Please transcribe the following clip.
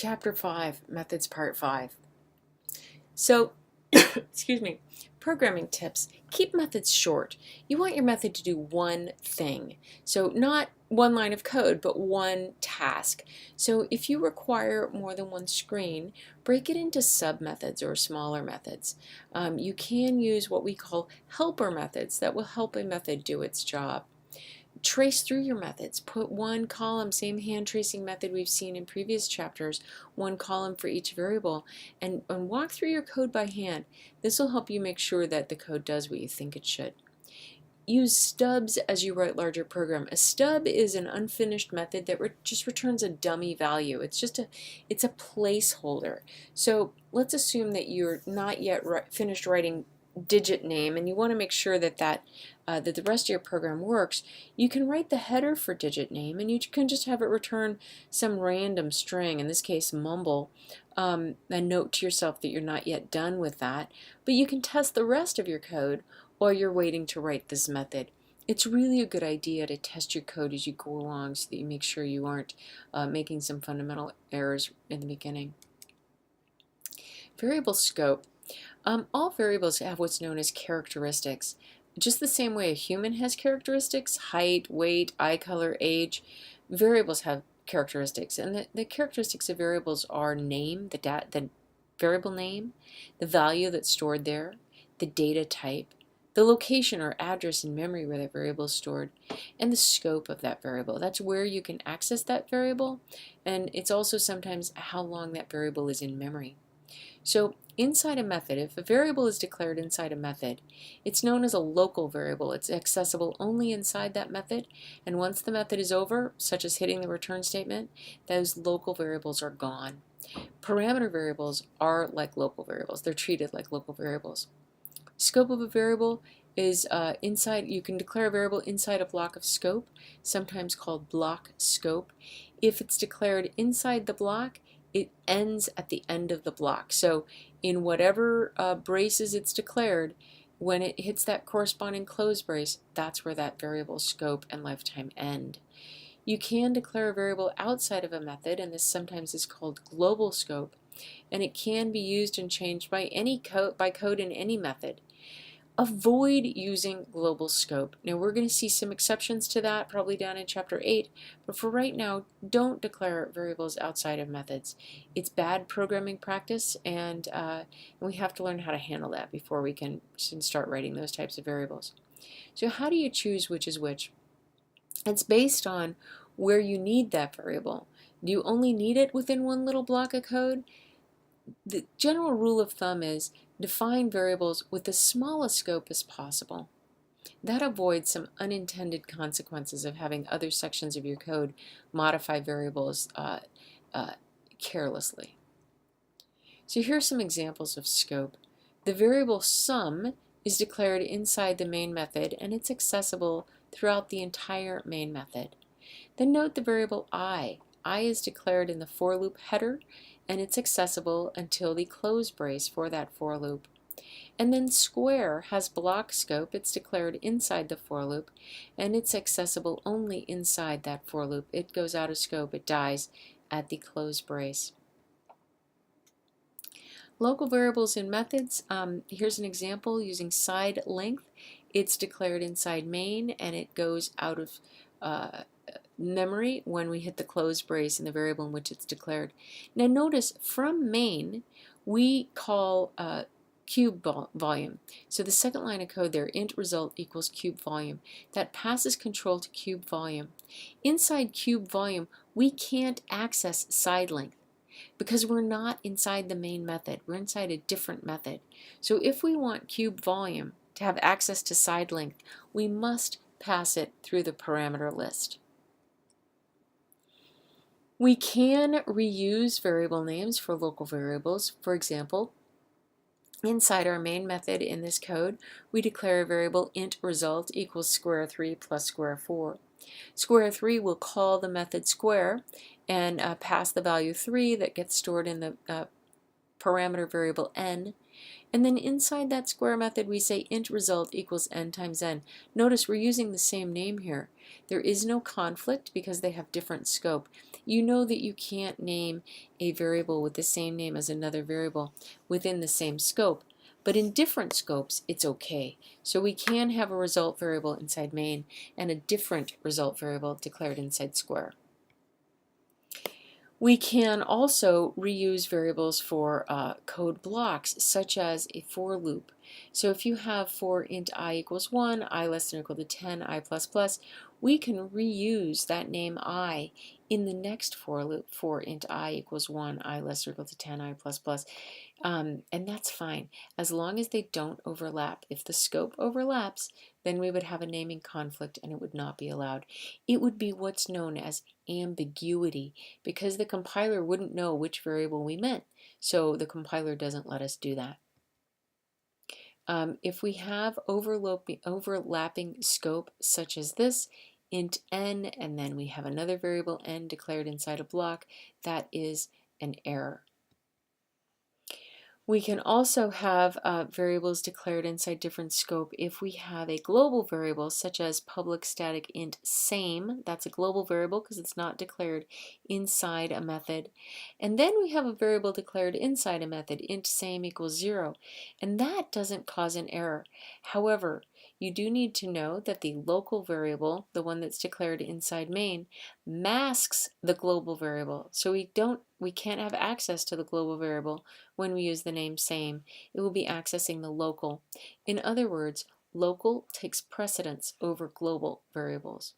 Chapter 5, Methods Part 5. So, excuse me, programming tips. Keep methods short. You want your method to do one thing. So not one line of code, but one task. So if you require more than one screen, break it into sub-methods or smaller methods. You can use what we call helper methods that will help a method do its job. Trace through your methods. Put one column, same hand tracing method we've seen in previous chapters, one column for each variable, and walk through your code by hand. This will help you make sure that the code does what you think it should. Use stubs as you write larger program. A stub is an unfinished method that just returns a dummy value. It's a placeholder. So let's assume that you're not yet finished writing digit name and you want to make sure that that the rest of your program works. You can write the header for digit name and you can just have it return some random string, in this case mumble, and note to yourself that you're not yet done with that. But you can test the rest of your code while you're waiting to write this method. It's really a good idea to test your code as you go along so that you make sure you aren't making some fundamental errors in the beginning. Variable scope. All variables have what's known as characteristics. Just the same way a human has characteristics, height, weight, eye color, age, variables have characteristics. And the characteristics of variables are name, the variable name, the value that's stored there, the data type, the location or address in memory where that variable is stored, and the scope of that variable. That's where you can access that variable, and it's also sometimes how long that variable is in memory. So inside a method, if a variable is declared inside a method, it's known as a local variable. It's accessible only inside that method, and once the method is over, such as hitting the return statement, those local variables are gone. Parameter variables are like local variables. They're treated like local variables. Scope of a variable is you can declare a variable inside a block of scope, sometimes called block scope. If it's declared inside the block, it ends at the end of the block. So in whatever braces it's declared, when it hits that corresponding close brace, that's where that variable scope and lifetime end. You can declare a variable outside of a method, and this sometimes is called global scope, and it can be used and changed by code in any method. Avoid using global scope. Now we're going to see some exceptions to that probably down in chapter 8, but for right now, don't declare variables outside of methods. It's bad programming practice, and we have to learn how to handle that before we can start writing those types of variables. So how do you choose which is which? It's based on where you need that variable. Do you only need it within one little block of code? The general rule of thumb is define variables with the smallest scope as possible. That avoids some unintended consequences of having other sections of your code modify variables carelessly. So here are some examples of scope. The variable sum is declared inside the main method, and it's accessible throughout the entire main method. Then note the variable I. I is declared in the for loop header, and it's accessible until the close brace for that for loop. And then square has block scope. It's declared inside the for loop, and it's accessible only inside that for loop. It goes out of scope. It dies at the close brace. Local variables in methods. Here's an example using side length. It's declared inside main, and it goes out of memory when we hit the close brace in the variable in which it's declared. Now notice from main we call cube volume. So the second line of code there, int result equals cube volume. That passes control to cube volume. Inside cube volume we can't access side length because we're not inside the main method. We're inside a different method. So if we want cube volume to have access to side length, we must pass it through the parameter list. We can reuse variable names for local variables. For example, inside our main method in this code, we declare a variable int result equals square 3 plus square 4. Square 3 will call the method square and pass the value 3 that gets stored in the parameter variable n. And then inside that square method, we say int result equals n times n. Notice we're using the same name here. There is no conflict because they have different scope. You know that you can't name a variable with the same name as another variable within the same scope. But in different scopes, it's okay. So we can have a result variable inside main and a different result variable declared inside square. We can also reuse variables for code blocks, such as a for loop. So if you have for int I equals 1, I less than or equal to 10, I plus plus, we can reuse that name I in the next for loop for int I equals 1, I less than or equal to 10, I plus plus. And that's fine, as long as they don't overlap. If the scope overlaps, then we would have a naming conflict and it would not be allowed. It would be what's known as ambiguity, because the compiler wouldn't know which variable we meant. So the compiler doesn't let us do that. If we have overlapping scope such as this, int n, and then we have another variable n declared inside a block, that is an error. We can also have variables declared inside different scope if we have a global variable such as public static int same. That's a global variable because it's not declared inside a method. And then we have a variable declared inside a method, int same equals 0. And that doesn't cause an error. However, you do need to know that the local variable, the one that's declared inside main, masks the global variable. So we can't have access to the global variable when we use the name same. It will be accessing the local. In other words, local takes precedence over global variables.